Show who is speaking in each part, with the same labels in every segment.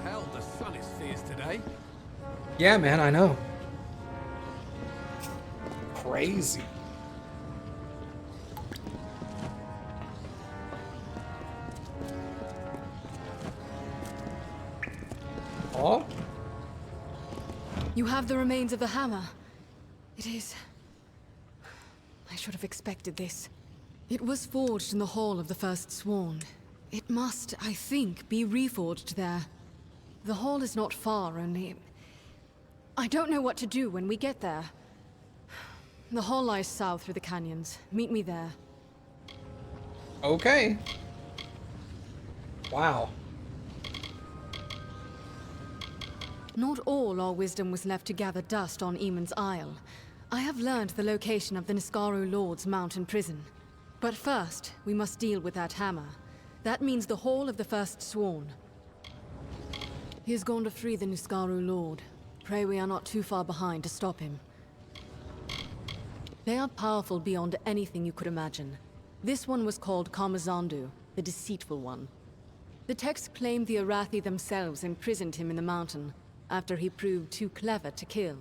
Speaker 1: Hell, the sun is fierce today.
Speaker 2: Yeah, man, I know. Crazy. Oh?
Speaker 3: You have the remains of the hammer. It is... I should have expected this. It was forged in the Hall of the First Sworn. It must, I think, be reforged there. The hall is not far, only... I don't know what to do when we get there. The hall lies south through the canyons. Meet me there.
Speaker 2: Okay. Wow.
Speaker 3: Not all our wisdom was left to gather dust on Eamon's Isle. I have learned the location of the Niskaru Lord's mountain prison. But first, we must deal with that hammer. That means the Hall of the First Sworn. He has gone to free the Niskaru Lord. Pray we are not too far behind to stop him. They are powerful beyond anything you could imagine. This one was called Kamazandu, the Deceitful One. The texts claim the Arathi themselves imprisoned him in the mountain, after he proved too clever to kill.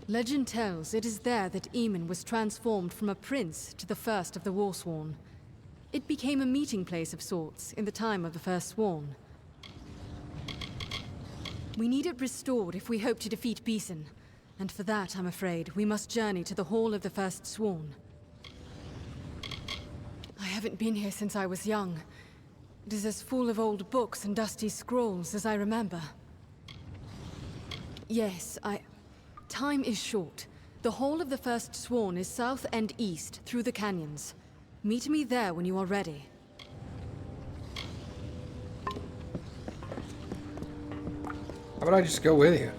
Speaker 3: Legend tells it is there that Eamon was transformed from a prince to the first of the Warsworn. It became a meeting place of sorts in the time of the First Sworn. We need it restored if we hope to defeat Beeson. And for that, I'm afraid, we must journey to the Hall of the First Sworn. I haven't been here since I was young. It is as full of old books and dusty scrolls as I remember. Yes, Time is short. The Hall of the First Sworn is south and east, through the canyons. Meet me there when you are ready.
Speaker 2: How about I just go with you?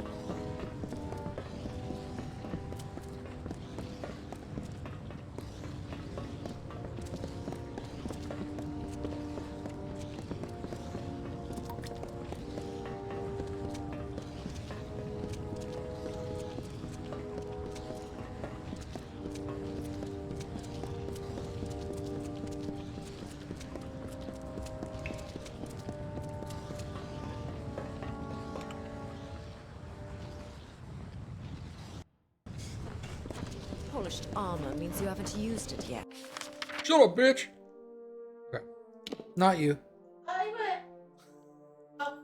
Speaker 4: Polished armor means you haven't used it yet.
Speaker 2: Shut up, bitch! Okay. Not you.
Speaker 5: Hollywood. Oh,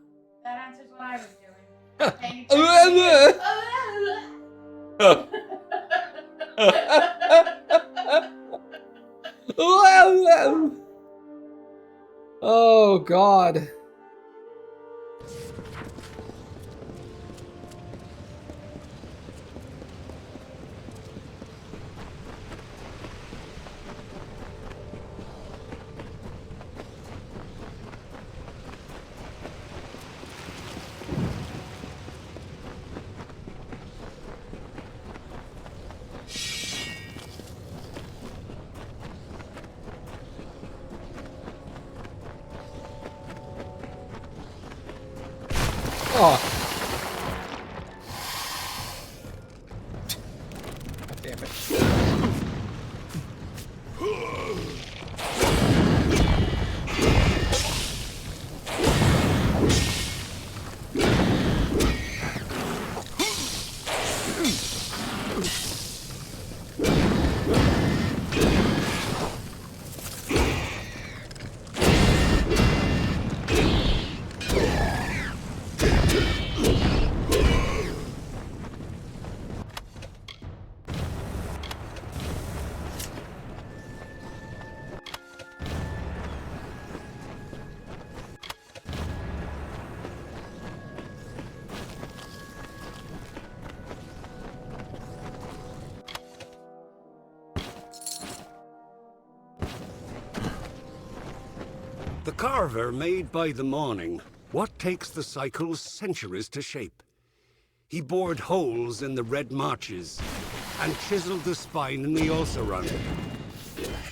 Speaker 5: that answers what I was doing. Paying attention to you.
Speaker 2: Oh, God. Oh. God damn it.
Speaker 6: The carver made by the morning what takes the cycles centuries to shape. He bored holes in the red marches and chiseled the spine in the Ulceron.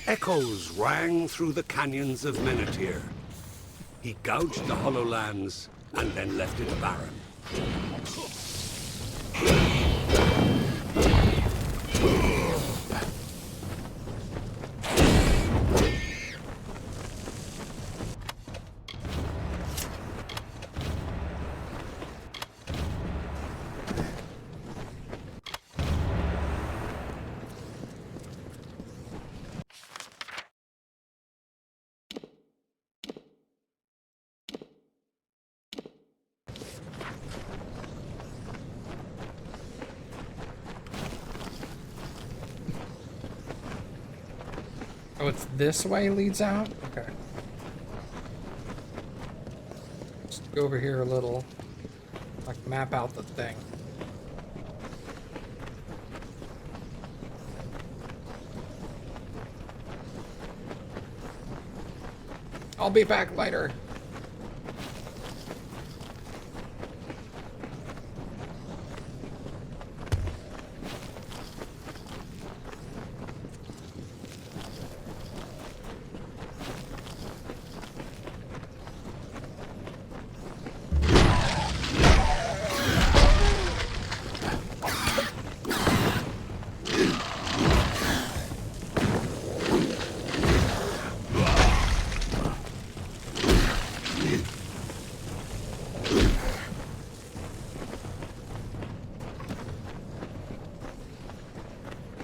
Speaker 6: Echoes rang through the canyons of Menethir. He gouged the hollow lands and then left it barren.
Speaker 2: Oh, it's this way leads out? Okay. Just go over here a little. Like, map out the thing. I'll be back later.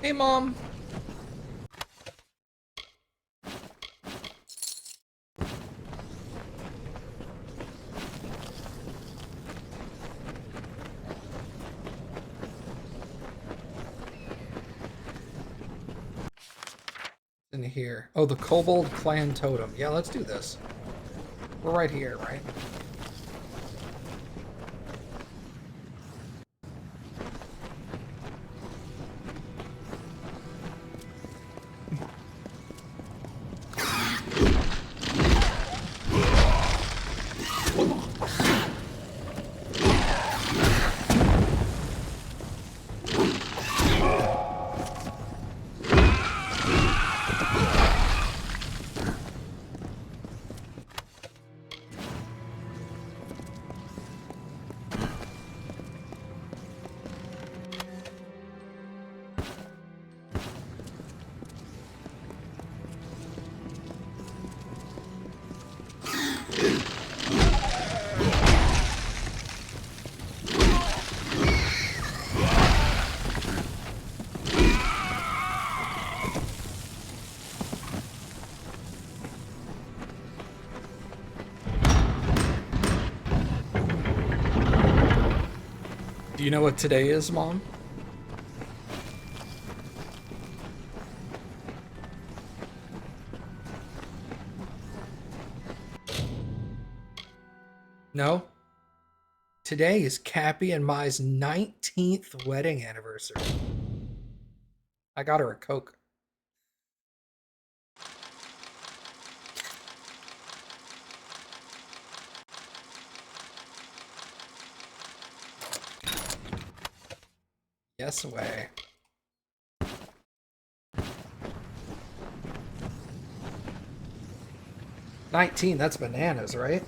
Speaker 2: Hey, Mom. In here. Oh, the Kobold Clan Totem. Yeah, let's do this. We're right here, right? Do you know what today is, Mom? No? Today is Cappy and Mai's 19th wedding anniversary. I got her a Coke. Yes way. 19, that's bananas, right?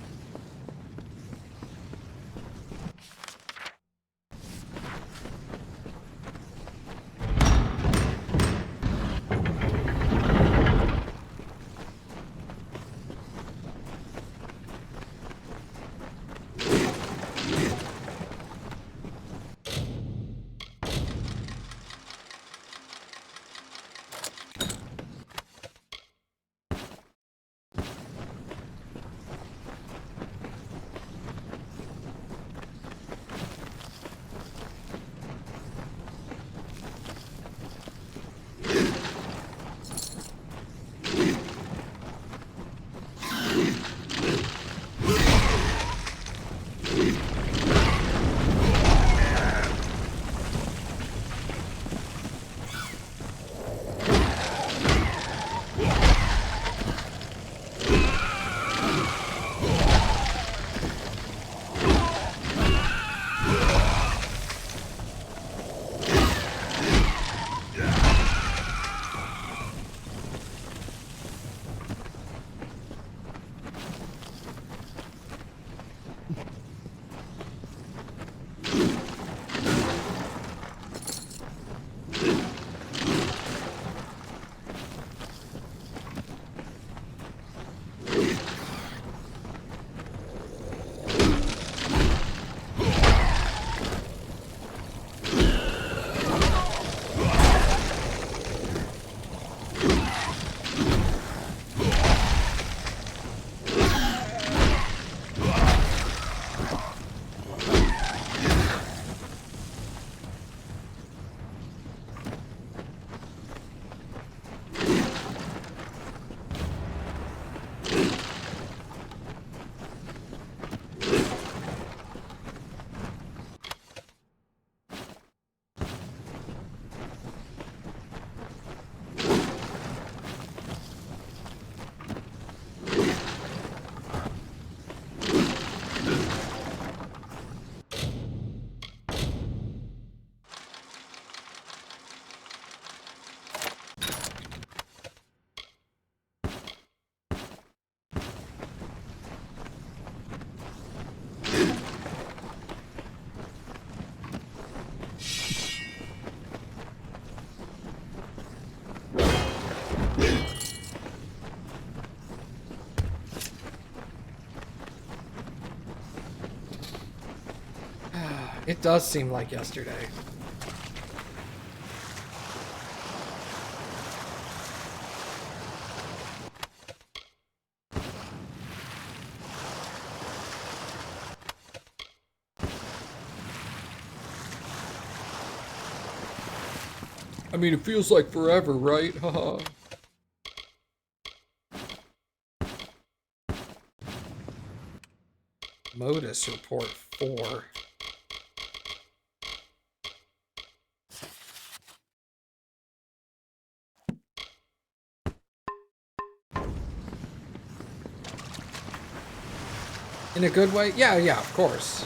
Speaker 2: It does seem like yesterday. I mean, it feels like forever, right? Haha. Modus report 4. In a good way? Yeah, yeah, of course.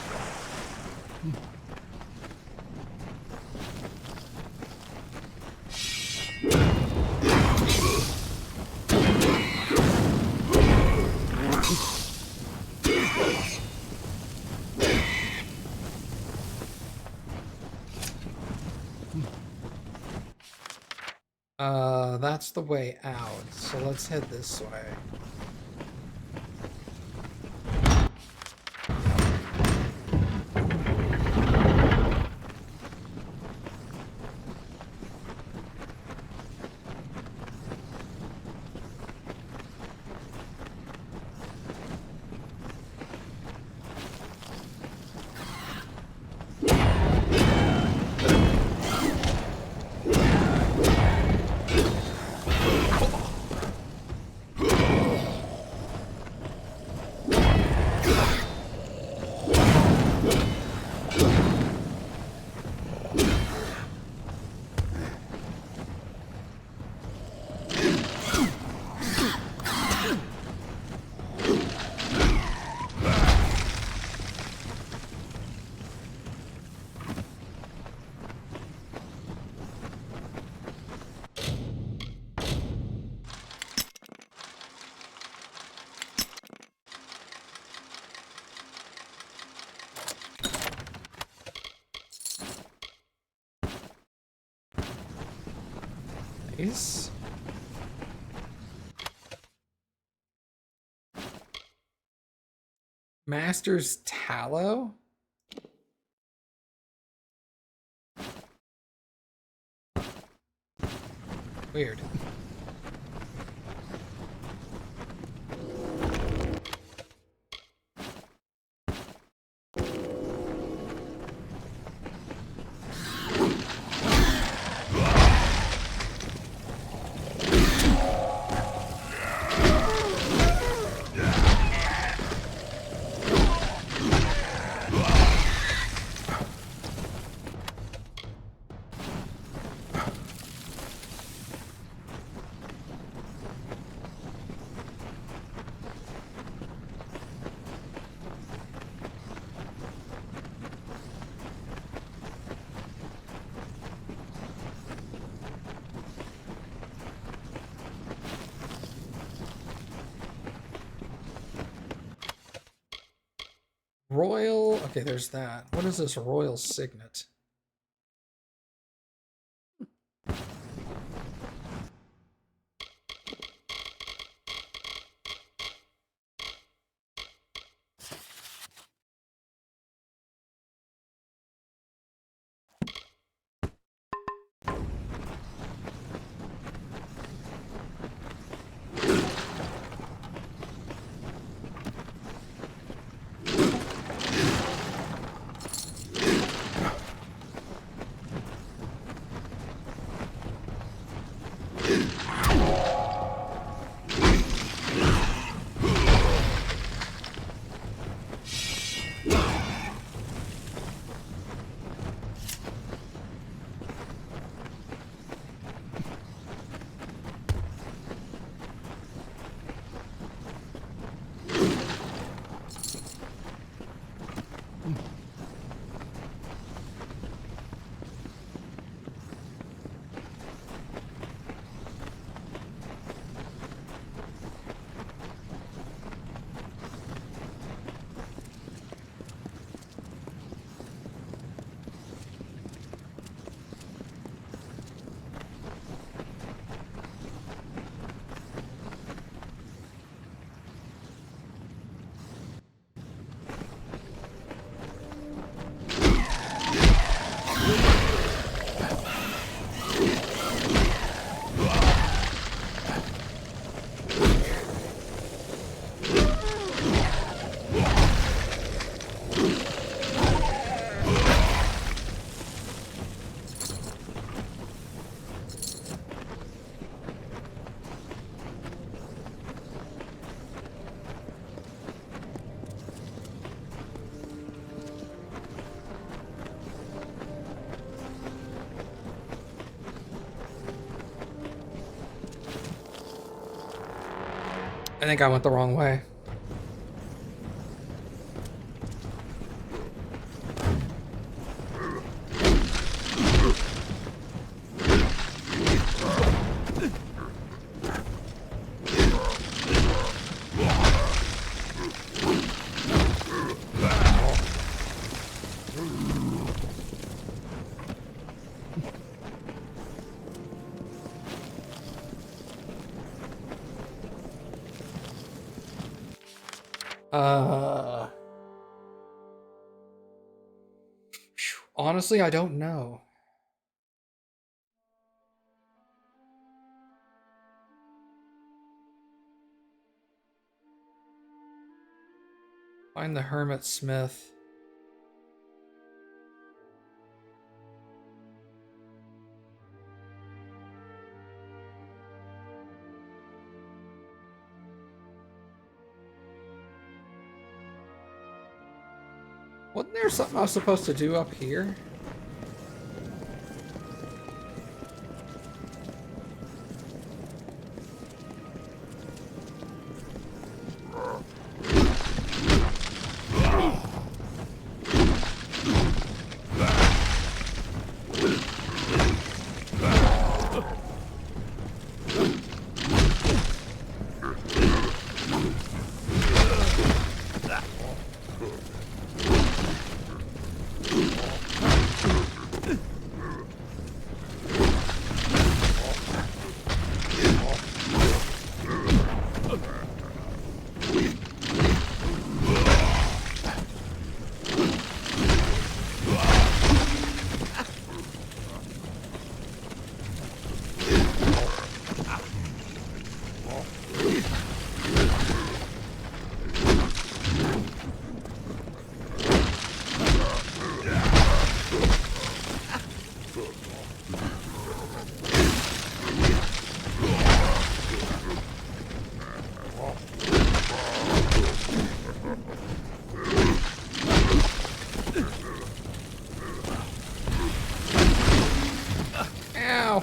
Speaker 2: That's the way out, so let's head this way. Nice. Master's Tallow? Weird. Royal, okay, there's that. What is this royal signet? I think I went the wrong way. Honestly, I don't know. Find the Hermit Smith. Wasn't there something I was supposed to do up here? Ow!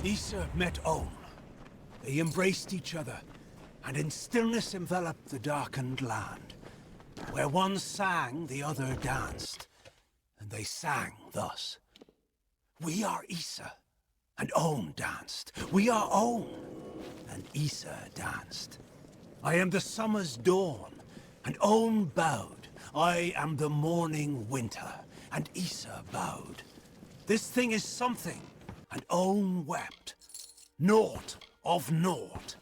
Speaker 7: Issa met Own. They embraced each other, and in stillness enveloped the darkened land. Where one sang, the other danced, and they sang thus. We are Issa, and Own danced. We are Own, and Issa danced. I am the summer's dawn, and Own bowed. I am the morning winter, and Issa bowed. This thing is something, and Own wept. Naught of naught,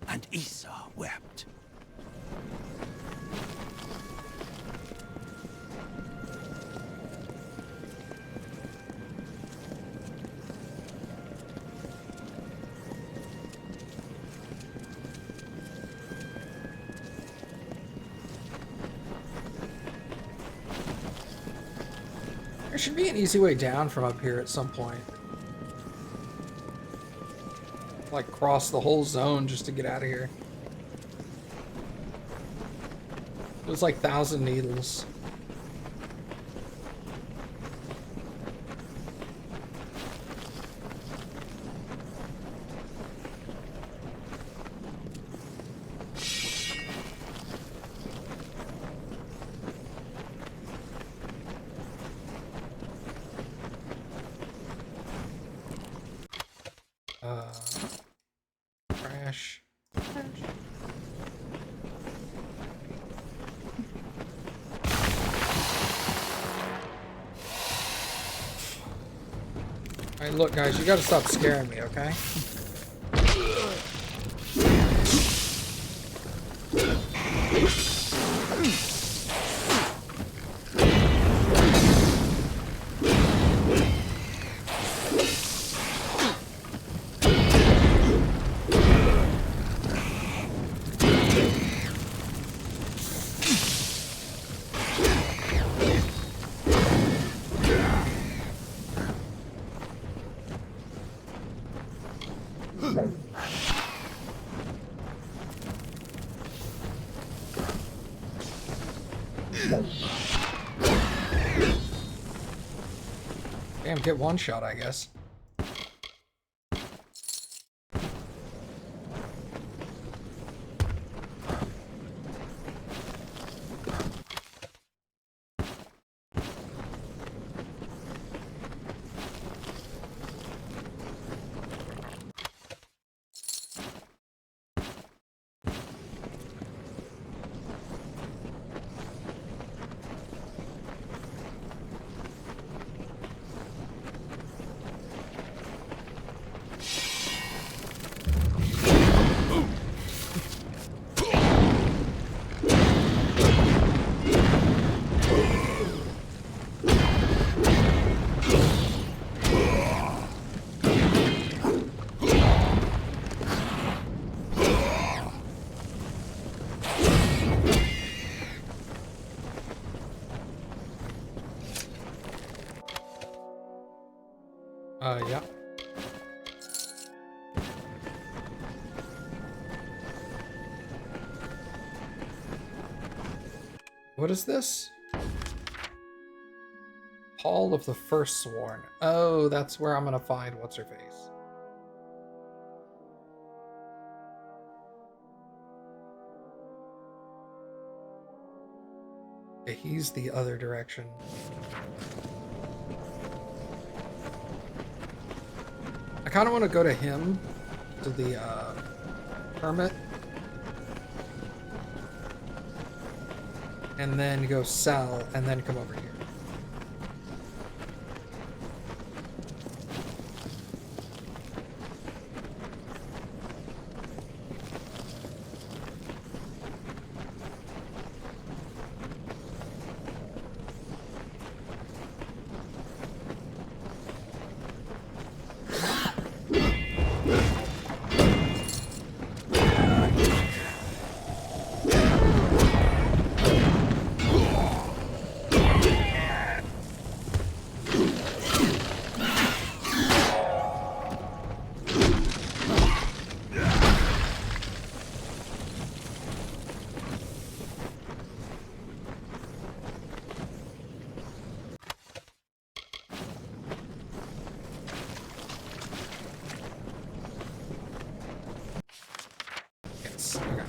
Speaker 7: and Issa wept.
Speaker 2: There should be an easy way down from up here at some point. Like cross the whole zone just to get out of here. It was like 1,000 needles. Trash. Alright, look guys, you gotta stop scaring me, okay? Damn, get one shot, I guess. Yeah. What is this? Hall of the First Sworn. Oh, that's where I'm gonna find what's-her-face. Okay, he's the other direction. I kind of want to go to him, to the hermit, and then go sell, and then come over here. Okay.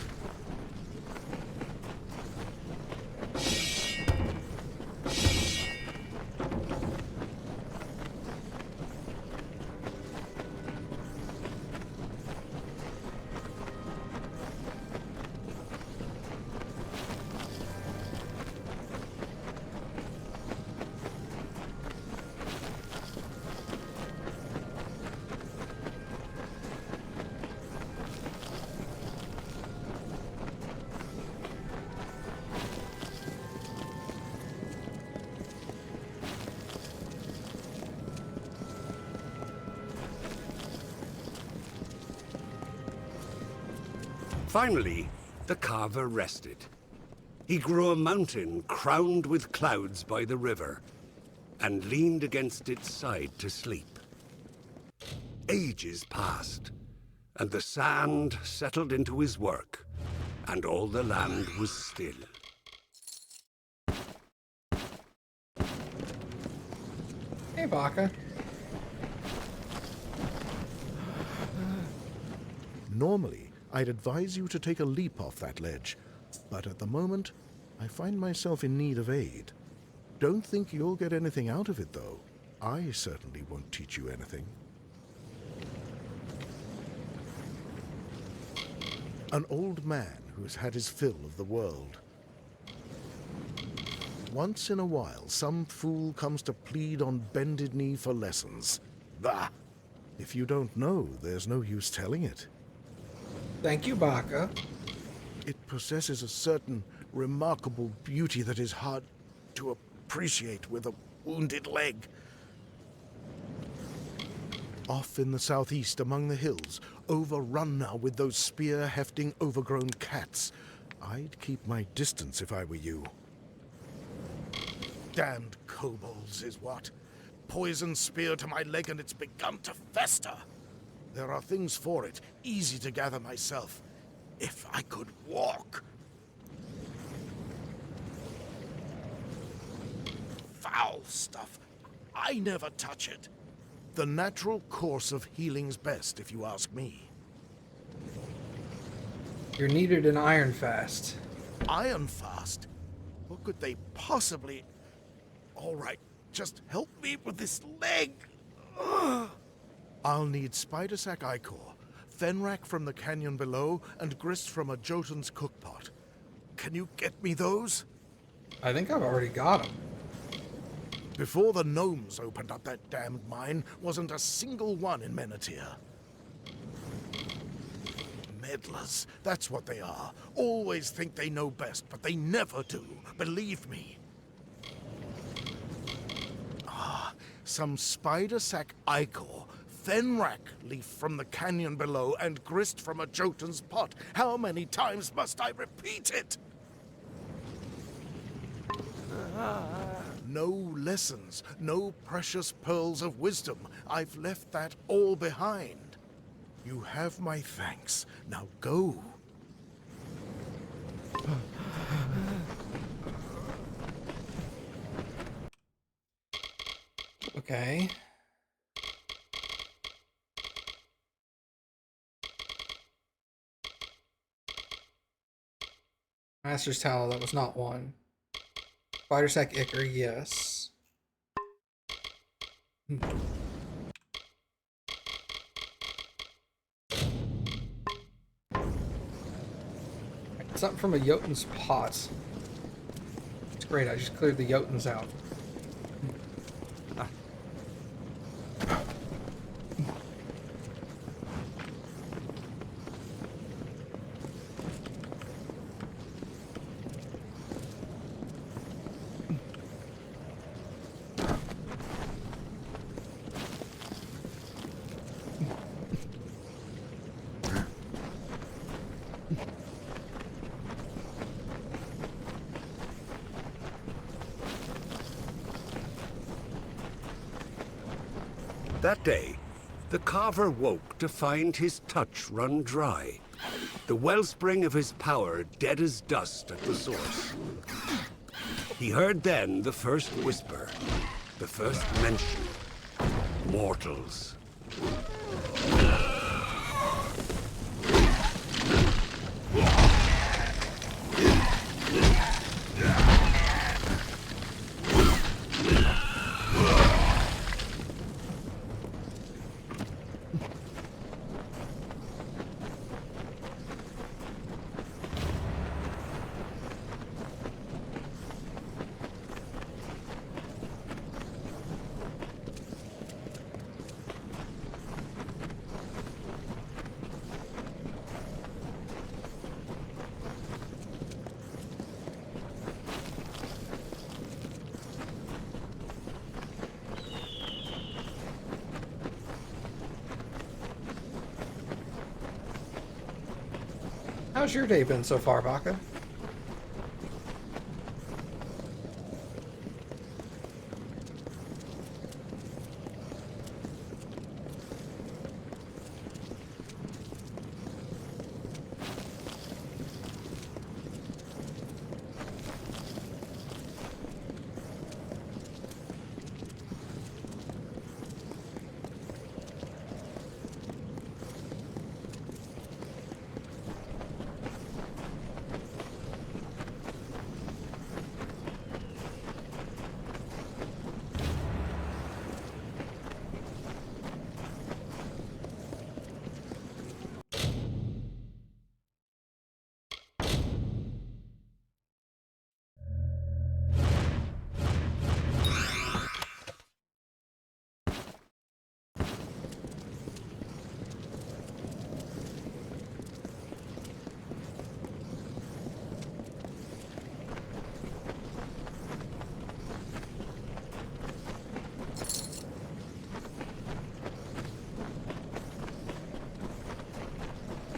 Speaker 6: Finally, the carver rested. He grew a mountain crowned with clouds by the river, and leaned against its side to sleep. Ages passed, and the sand settled into his work, and all the land was still.
Speaker 2: Hey, Baka.
Speaker 8: Normally, I'd advise you to take a leap off that ledge, but at the moment, I find myself in need of aid. Don't think you'll get anything out of it, though. I certainly won't teach you anything. An old man who's had his fill of the world. Once in a while, some fool comes to plead on bended knee for lessons. Bah! If you don't know, there's no use telling it.
Speaker 2: Thank you, Baka.
Speaker 8: It possesses a certain remarkable beauty that is hard to appreciate with a wounded leg. Off in the southeast among the hills, overrun now with those spear-hefting overgrown cats. I'd keep my distance if I were you. Damned kobolds is what. Poison spear to my leg and it's begun to fester. There are things for it, easy to gather myself. If I could walk. Foul stuff. I never touch it. The natural course of healing's best, if you ask me.
Speaker 2: You're needed in Ironfast.
Speaker 8: Ironfast? What could they possibly... All right, just help me with this leg. Ugh. I'll need spider sac ichor, fenrac from the canyon below, and grist from a Jotun's cookpot. Can you get me those?
Speaker 2: I think I've already got them.
Speaker 8: Before the gnomes opened up that damned mine, wasn't a single one in Menethir. Meddlers, that's what they are. Always think they know best, but they never do. Believe me. Ah, some spider sac ichor, fenrac leaf from the canyon below, and grist from a Jotun's pot. How many times must I repeat it? No lessons, no precious pearls of wisdom. I've left that all behind. You have my thanks. Now go.
Speaker 2: Okay. Master's Towel, that was not one. Spider Sac Ichor, yes. Something from a Jotun's pot. It's great, I just cleared the Jotuns out.
Speaker 6: That day, the carver woke to find his touch run dry, the wellspring of his power dead as dust at the source. He heard then the first whisper, the first mention. Mortals. How's your day been so far, Baka?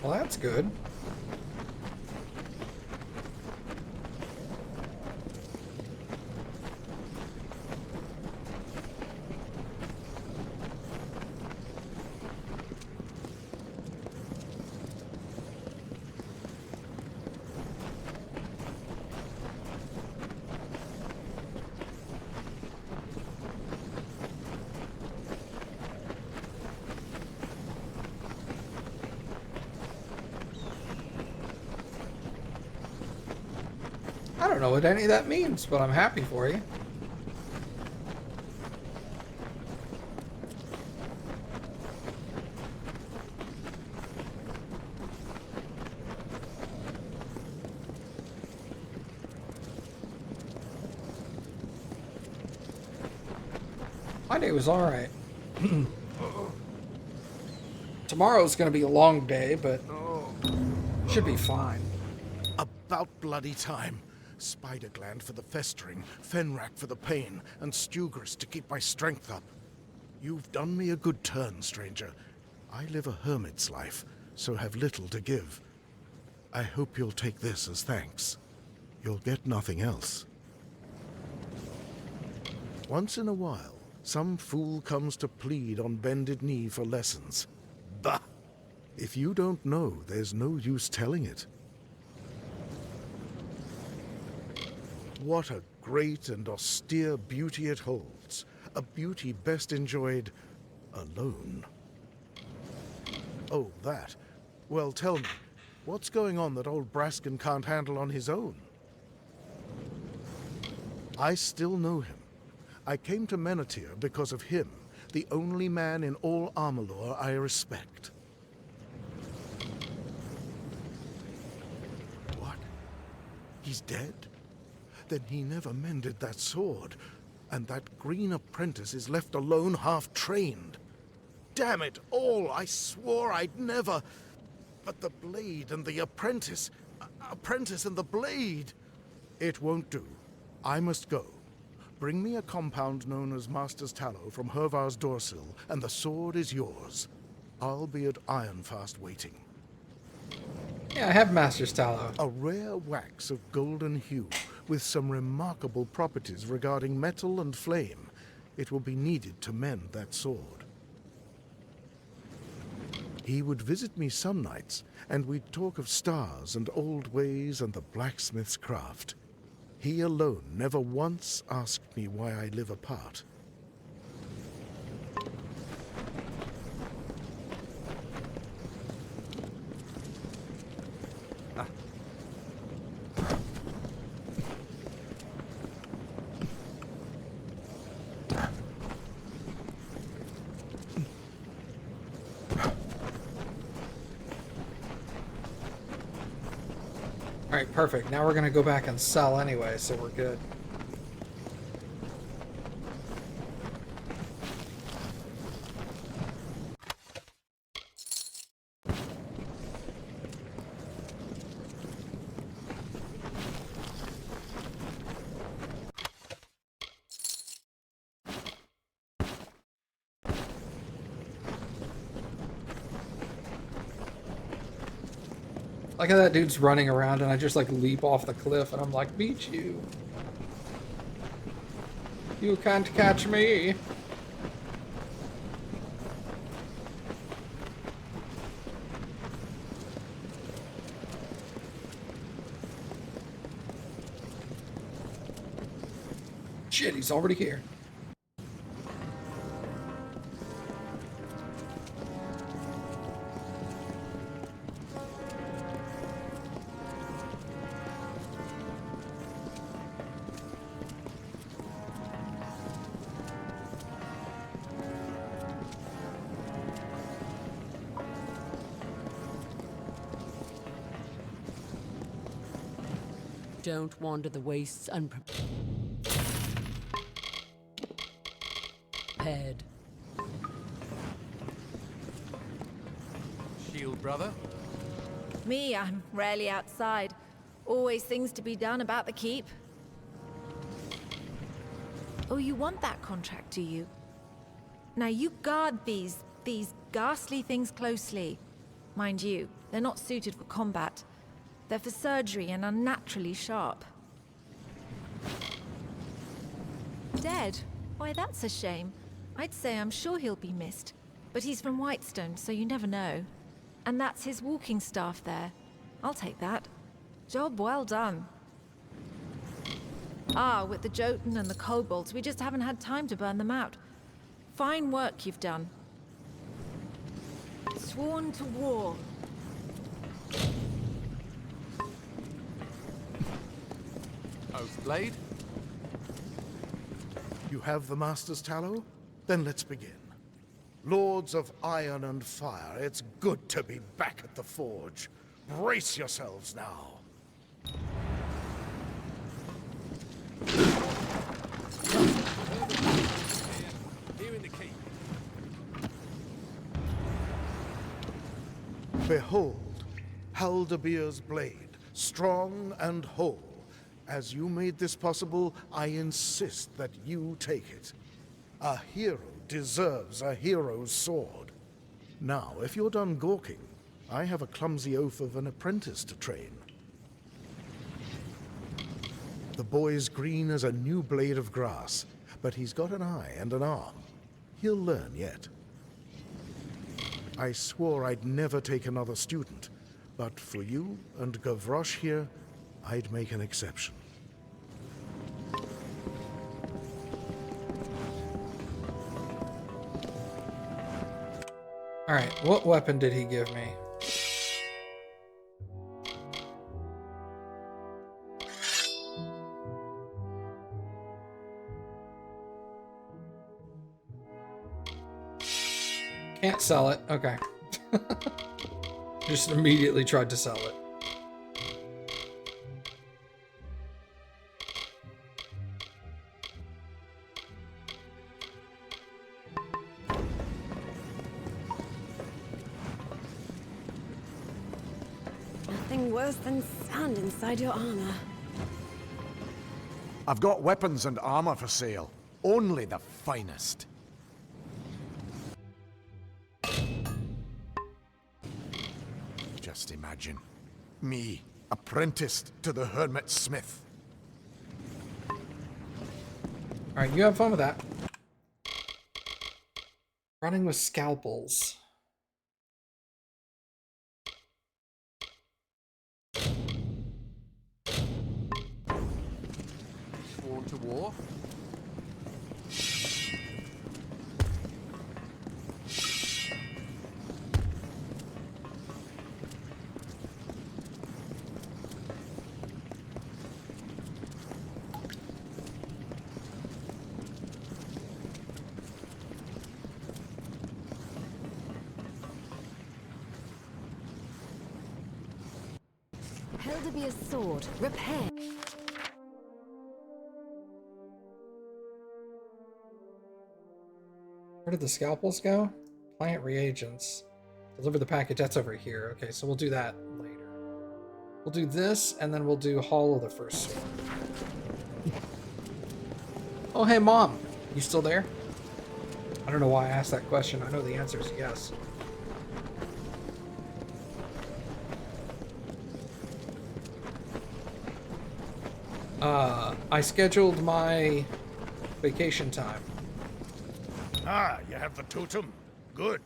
Speaker 2: Well, that's good. I don't know what any of that means, but I'm happy for you. My day was alright. Tomorrow's gonna be a long day, but should be fine.
Speaker 8: About bloody time. Spider gland for the festering, Fenrac for the pain, and Stugris to keep my strength up. You've done me a good turn, stranger. I live a hermit's life, so have little to give. I hope you'll take this as thanks. You'll get nothing else. Once in a while, some fool comes to plead on bended knee for lessons. Bah! If you don't know, there's no use telling it. What a great and austere beauty it holds. A beauty best enjoyed alone. Oh, that. Well, tell me, what's going on that old Braskin can't handle on his own? I still know him. I came to Menethir because of him, the only man in all Amalur I respect. What? He's dead? Then he never mended that sword, and that green apprentice is left alone half-trained. Damn it all, I swore I'd never... But the blade and the apprentice... Apprentice and the blade... It won't do. I must go. Bring me a compound known as Master's Tallow from Hervar's Dorsil, and the sword is yours. I'll be at Ironfast waiting.
Speaker 2: Yeah, I have Master's Tallow.
Speaker 8: A rare wax of golden hue, with some remarkable properties regarding metal and flame. It will be needed to mend that sword. He would visit me some nights, and we'd talk of stars and old ways and the blacksmith's craft. He alone never once asked me why I live apart.
Speaker 2: Alright, perfect. Now we're gonna go back and sell anyway, so we're good. Like how that dude's running around and I just like leap off the cliff and I'm like, beat you. You can't catch me. Shit, he's already here.
Speaker 4: Don't wander the wastes unprepared.
Speaker 1: Shield brother.
Speaker 9: Me, I'm rarely outside. Always things to be done about the keep. Oh, you want that contract, do you? Now you guard these ghastly things closely. Mind you, they're not suited for combat. They're for surgery and unnaturally sharp. Dead? Why, that's a shame. I'd say I'm sure he'll be missed. But he's from Whitestone, so you never know. And that's his walking staff there. I'll take that. Job well done. Ah, with the Jotun and the kobolds, we just haven't had time to burn them out. Fine work you've done. Sworn to war.
Speaker 1: Oathblade?
Speaker 8: You have the Master's Tallow? Then let's begin. Lords of Iron and Fire, it's good to be back at the forge. Brace yourselves now.
Speaker 1: Here in the keep.
Speaker 8: Behold, Haldebeer's blade, strong and whole. As you made this possible, I insist that you take it. A hero deserves a hero's sword. Now, if you're done gawking, I have a clumsy oaf of an apprentice to train. The boy's green as a new blade of grass, but he's got an eye and an arm. He'll learn yet. I swore I'd never take another student, but for you and Gavroche here, I'd make an exception.
Speaker 2: Alright, what weapon did he give me? Can't sell it. Okay. Just immediately tried to sell it.
Speaker 10: Nothing worse than sand inside your armor.
Speaker 11: I've got weapons and armor for sale. Only the finest. Just imagine. Me, apprenticed to the hermit smith.
Speaker 2: Alright, you have fun with that. Running with scalpels.
Speaker 1: Sworn to war?
Speaker 10: Haldebeer's sword. Repair.
Speaker 2: Where did the scalpels go? Plant reagents. Deliver the package. That's over here. Okay, so we'll do that later. We'll do this, and then we'll do Hall of the First Sword. Oh, hey, Mom. You still there? I don't know why I asked that question. I know the answer is yes. I scheduled my vacation time.
Speaker 8: Ah, you have the totem? Good.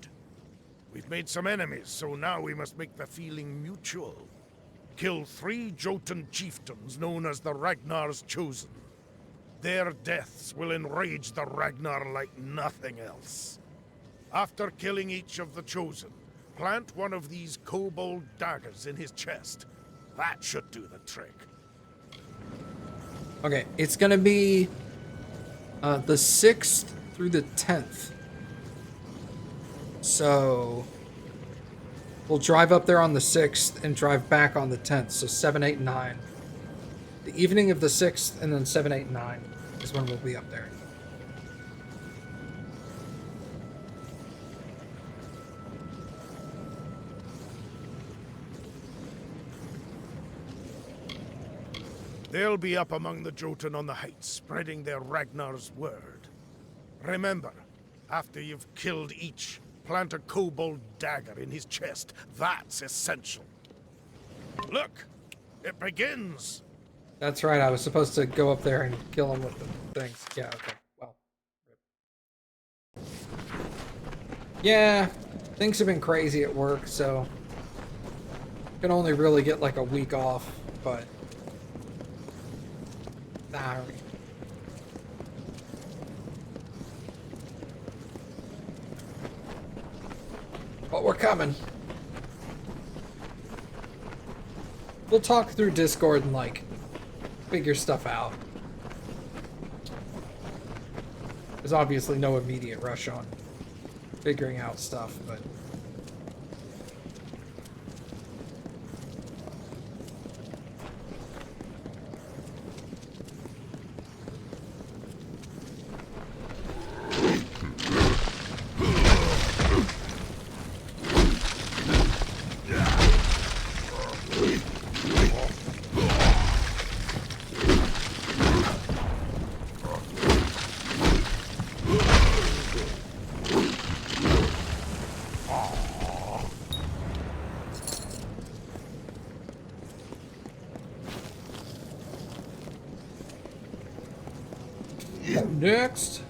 Speaker 8: We've made some enemies, so now we must make the feeling mutual. Kill 3 Jotun chieftains known as the Ragnar's Chosen. Their deaths will enrage the Ragnar like nothing else. After killing each of the Chosen, plant one of these kobold daggers in his chest. That should do the trick.
Speaker 2: Okay, it's gonna be the 6th through the 10th. So we'll drive up there on the 6th and drive back on the 10th. So 7, 8, 9. The evening of the 6th and then 7, 8, 9 is when we'll be up there.
Speaker 8: They'll be up among the Jotun on the heights, spreading their Ragnar's word. Remember, after you've killed each,
Speaker 11: plant a kobold dagger in his chest. That's essential. Look, it begins.
Speaker 2: That's right, I was supposed to go up there and kill him with the things. Yeah, okay, well. Yeah, things have been crazy at work, so can only really get like a week off, but sorry. But we're coming. We'll talk through Discord and like figure stuff out. There's obviously no immediate rush on figuring out stuff, but next.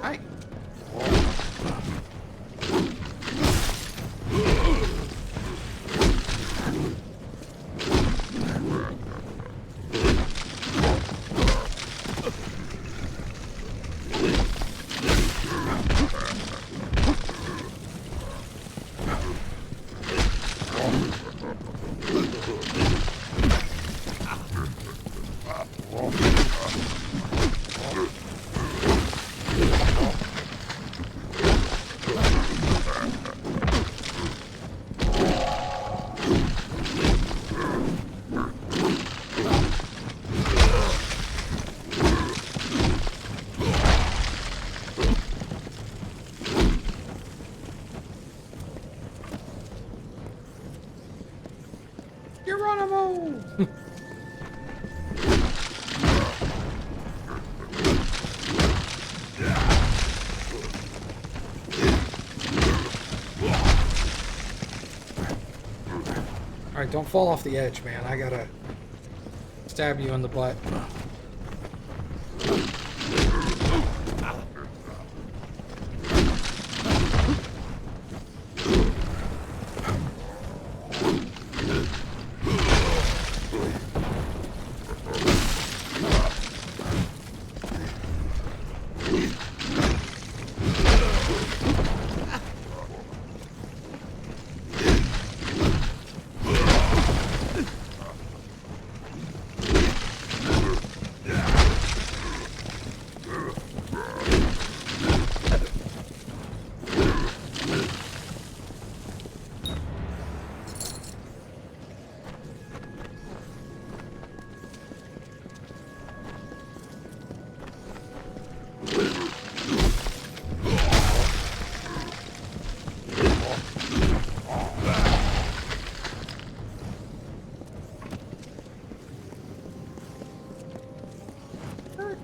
Speaker 2: Hi. Alright, don't fall off the edge, man. I gotta stab you in the butt.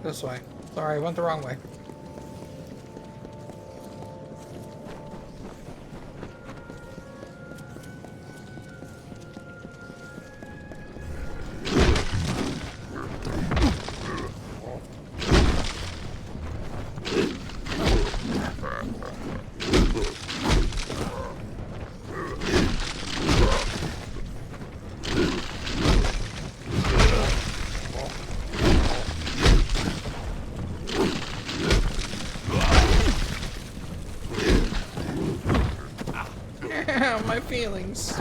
Speaker 2: This way. Sorry, I went the wrong way. My feelings.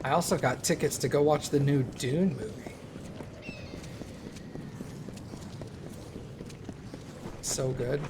Speaker 2: I also got tickets to go watch the new Dune movie. So good.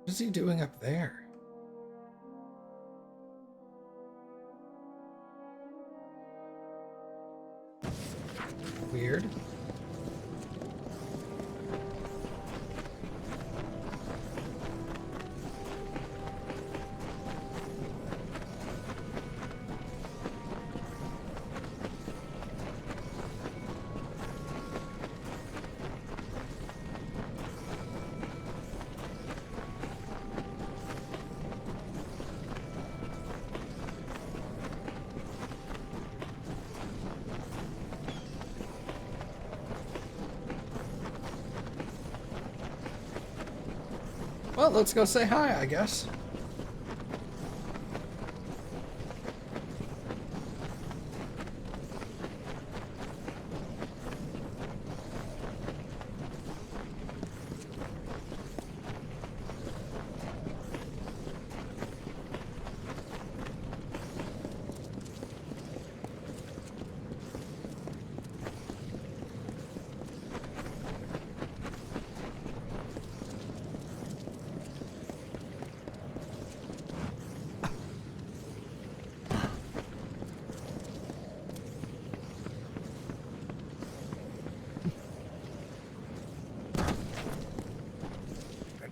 Speaker 2: What is he doing up there? Weird. Well, let's go say hi, I guess.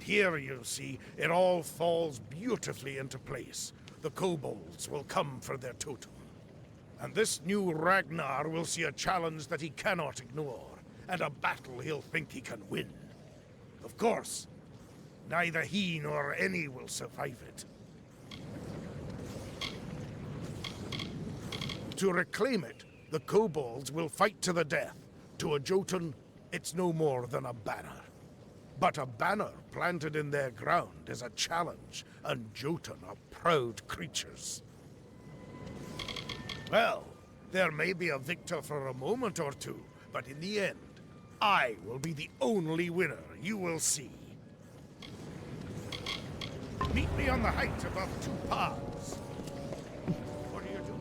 Speaker 11: Here, you see, it all falls beautifully into place. The kobolds will come for their totem. And this new Ragnar will see a challenge that he cannot ignore, and a battle he'll think he can win. Of course, neither he nor any will survive it. To reclaim it, the kobolds will fight to the death. To a Jotun, it's no more than a banner. But a banner planted in their ground is a challenge, and Jotun are proud creatures. Well, there may be a victor for a moment or two, but in the end, I will be the only winner you will see. Meet me on the height above 2 paths. What are you doing?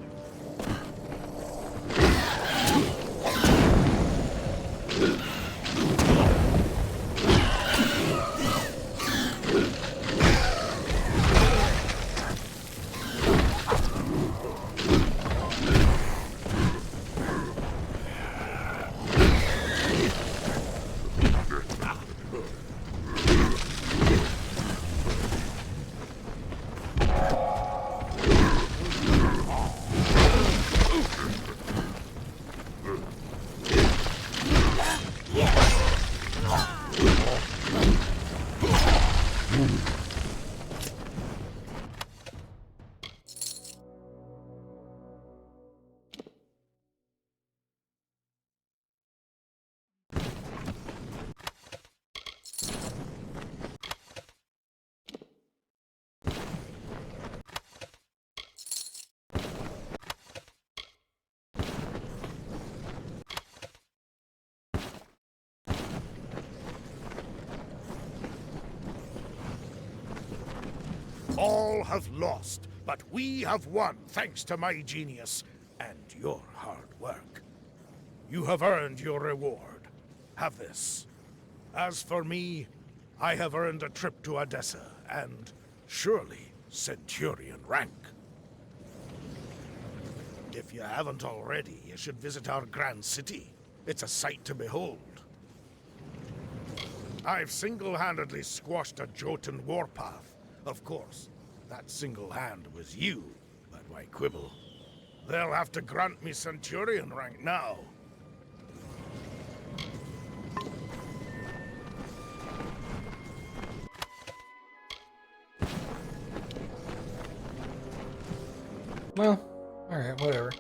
Speaker 11: All have lost, but we have won thanks to my genius and your hard work. You have earned your reward. Have this. As for me, I have earned a trip to Odessa and, surely, Centurion rank. If you haven't already, you should visit our grand city. It's a sight to behold. I've single-handedly squashed a Jotun warpath. Of course, that single hand was you, but why quibble? They'll have to grant me Centurion rank now.
Speaker 2: Well, alright, whatever.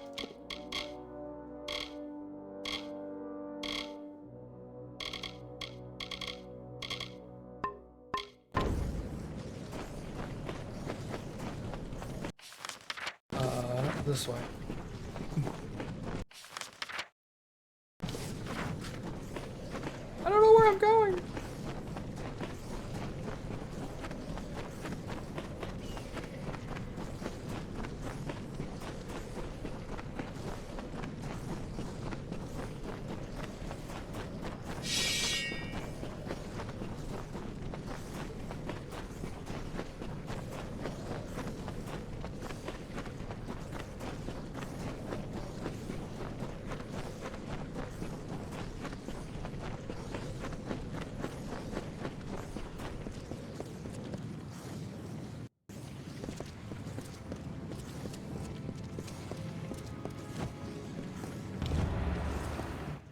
Speaker 2: This way. I don't know where I'm going.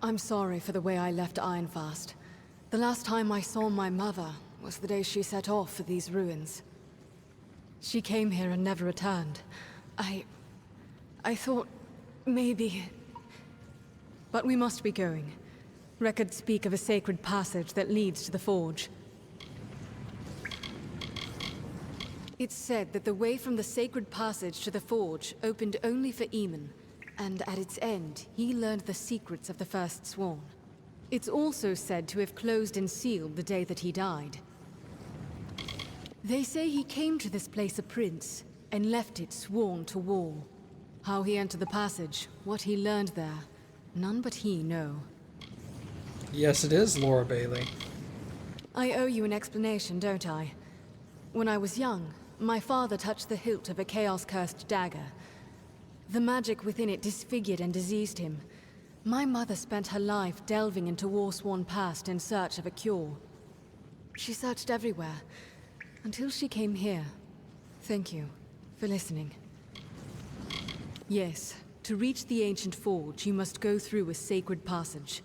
Speaker 3: I'm sorry for the way I left Ironfast. The last time I saw my mother was the day she set off for these ruins. She came here and never returned. I thought maybe... But we must be going. Records speak of a sacred passage that leads to the forge. It's said that the way from the sacred passage to the forge opened only for Eamon, and at its end, he learned the secrets of the First Sworn. It's also said to have closed and sealed the day that he died. They say he came to this place a prince, and left it sworn to war. How he entered the passage, what he learned there, none but he know.
Speaker 2: Yes, it is Laura Bailey.
Speaker 3: I owe you an explanation, don't I? When I was young, my father touched the hilt of a chaos-cursed dagger. The magic within it disfigured and diseased him. My mother spent her life delving into war-sworn past in search of a cure. She searched everywhere, until she came here. Thank you for listening. Yes, to reach the ancient forge, you must go through a sacred passage.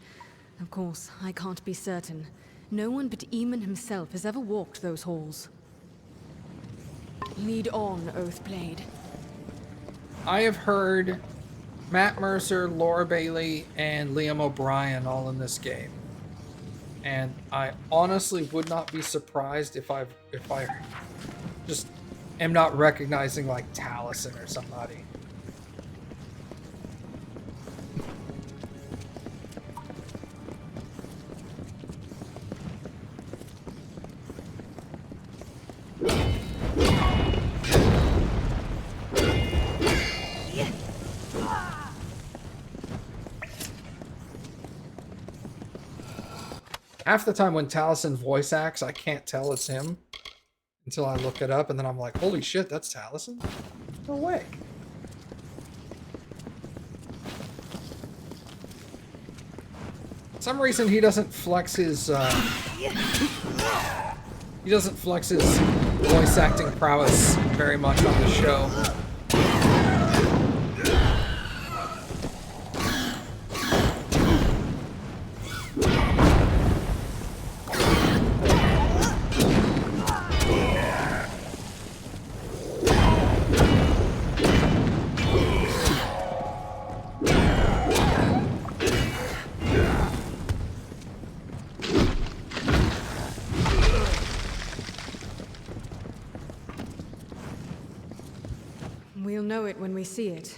Speaker 3: Of course, I can't be certain. No one but Eamon himself has ever walked those halls. Lead on, Oathblade.
Speaker 2: I have heard Matt Mercer, Laura Bailey, and Liam O'Brien all in this game. And I honestly would not be surprised if I just am not recognizing like Taliesin or somebody. Half the time when Taliesin voice acts, I can't tell it's him until I look it up, and then I'm like, holy shit, that's Taliesin? No way. For some reason he doesn't flex his voice acting prowess very much on the show.
Speaker 3: We'll know it when we see it.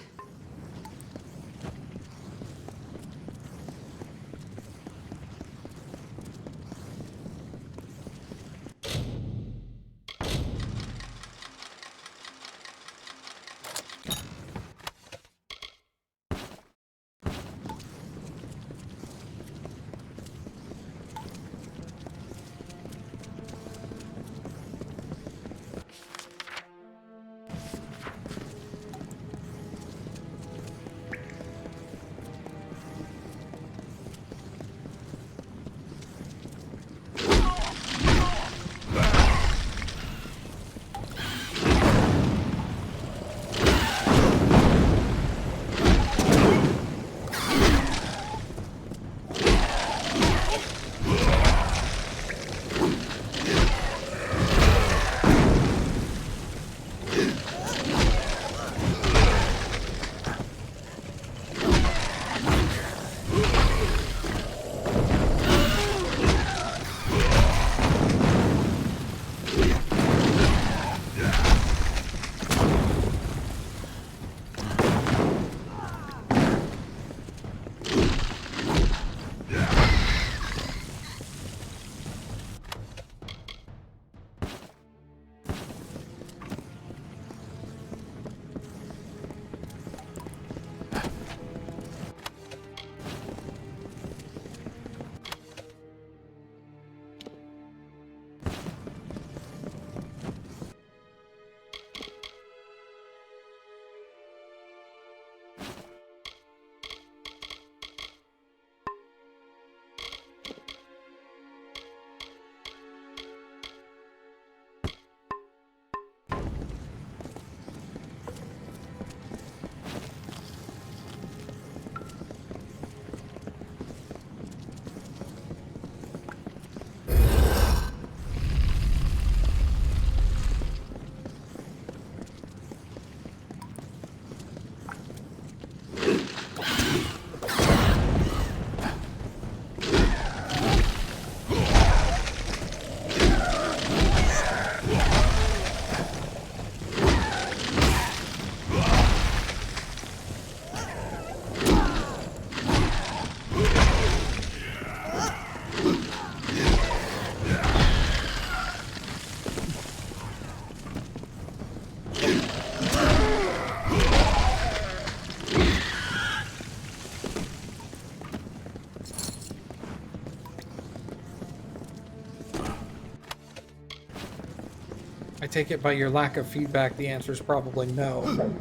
Speaker 2: I take it by your lack of feedback, the answer is probably no.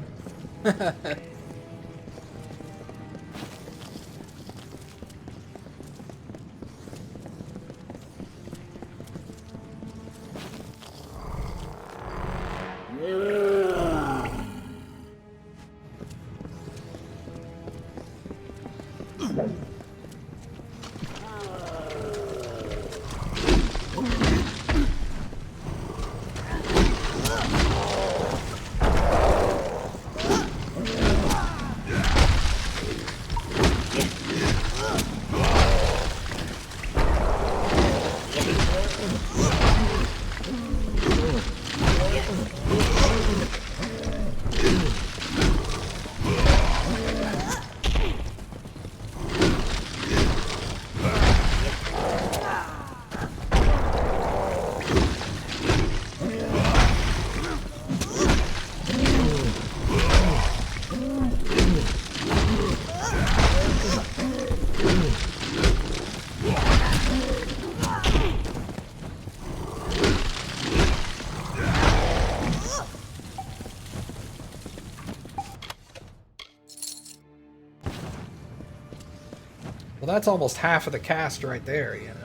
Speaker 2: Well, that's almost half of the cast right there, you know.